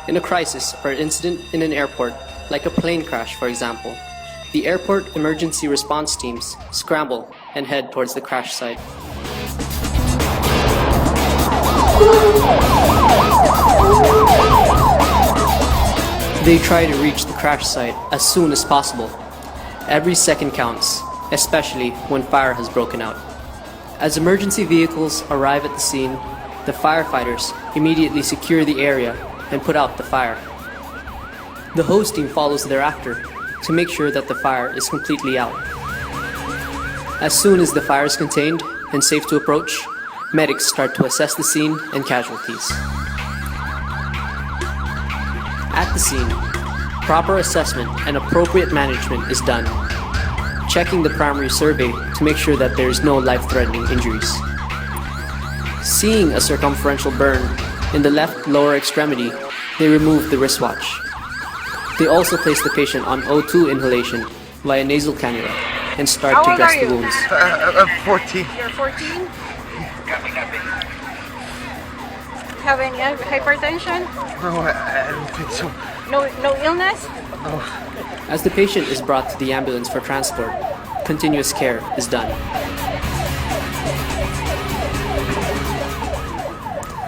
In a crisis or incident in an airport, like a plane crash for example, the airport emergency response teams scramble and head towards the crash site. They try to reach the crash site as soon as possible. Every second counts, especially when fire has broken out. As emergency vehicles arrive at the scene, the firefighters immediately secure the area and put out the fire. The hose team follows thereafter to make sure that the fire is completely out. As soon as the fire is contained and safe to approach, medics start to assess the scene and casualties. At the scene, proper assessment and appropriate management is done, checking the primary survey to make sure that there is no life-threatening injuries. Seeing a circumferential burn in the left lower extremity, they remove the wristwatch. They also place the patient on O2 inhalation via nasal cannula and start to dress the wounds. 14. You're 14? Have any hypertension? No, I don't think so. No illness? No. As the patient is brought to the ambulance for transport, continuous care is done.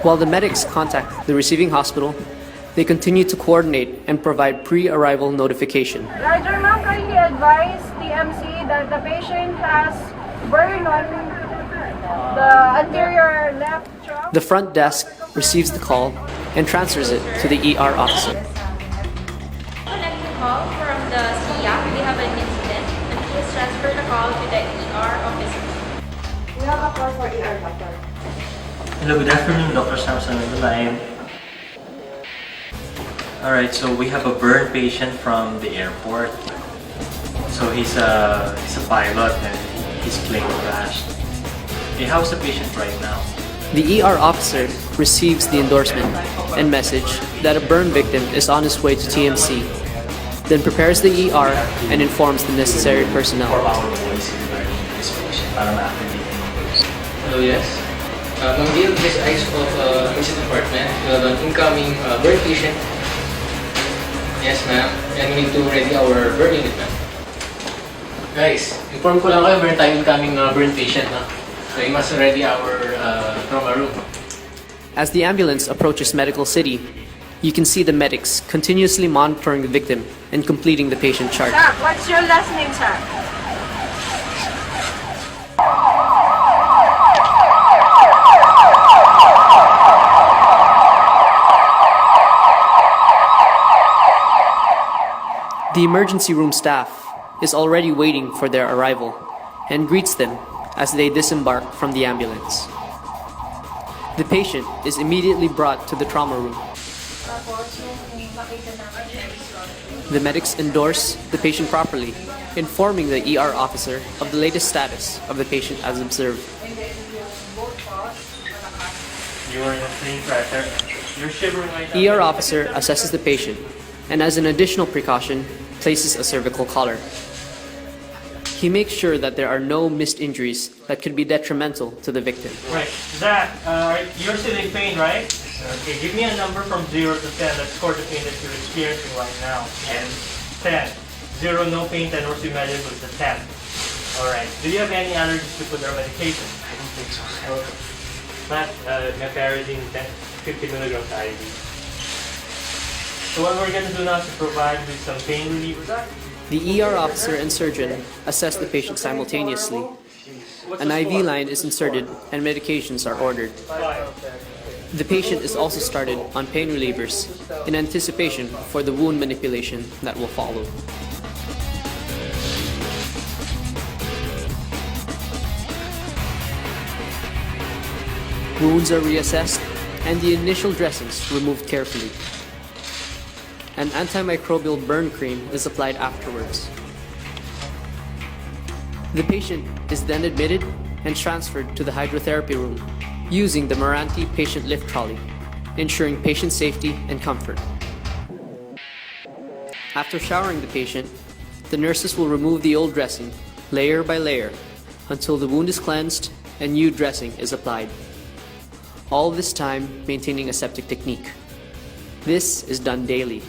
While the medics contact the receiving hospital, they continue to coordinate and provide pre-arrival notification. Roger, ma'am, kindly advise the MC that the patient has burn on the anterior left trunk. The front desk receives the call and transfers it to the ER officer. Connect the call from the CIAC. We have an incident, and please transfer the call to the ER officer. We have a call for ER, doctor. Hello, good afternoon, Dr. Samson on the line. Alright, so we have a burn patient from the airport. So he's a pilot and his plane crashed. Okay, how's the patient right now? The ER officer receives the endorsement and message that a burn victim is on his way to TMC, then prepares the ER and informs the necessary personnel. Hello, yes. Ma'am Gail, this is of Emergency Department. We have an incoming burn patient. Yes, ma'am. And we need to ready our burn unit, ma'am. Guys, inform ko lang kayo, meron tayong incoming burn patient. So we must ready our trauma room. As the ambulance approaches Medical City, you can see the medics continuously monitoring the victim and completing the patient chart. Sir, what's your last name, sir? The emergency room staff is already waiting for their arrival and greets them as they disembark from the ambulance. The patient is immediately brought to the trauma room. The medics endorse the patient properly, informing the ER officer of the latest status of the patient as observed. You are in a plane crash. You're shivering right now. ER officer assesses the patient and, as an additional precaution, places a cervical collar. He makes sure that there are no missed injuries that could be detrimental to the victim. Right. Zach, you're still in pain, right? Okay, give me a number from 0 to 10. Let's score the pain that you're experiencing right now. And 10. 0, no pain, 10 or manageable is a 10. Alright. Do you have any allergies to food or medication? I don't think so. Okay. Matt, meperidine 50 milligrams IV. So what we're going to do now is provide with some pain relievers. The ER officer and surgeon assess the patient simultaneously. An IV line is inserted and medications are ordered. The patient is also started on pain relievers in anticipation for the wound manipulation that will follow. Wounds are reassessed and the initial dressings removed carefully. An antimicrobial burn cream is applied afterwards. The patient is then admitted and transferred to the hydrotherapy room using the Meranti patient lift trolley, ensuring patient safety and comfort. After showering the patient, the nurses will remove the old dressing layer by layer until the wound is cleansed and new dressing is applied. All this time maintaining aseptic technique. This is done daily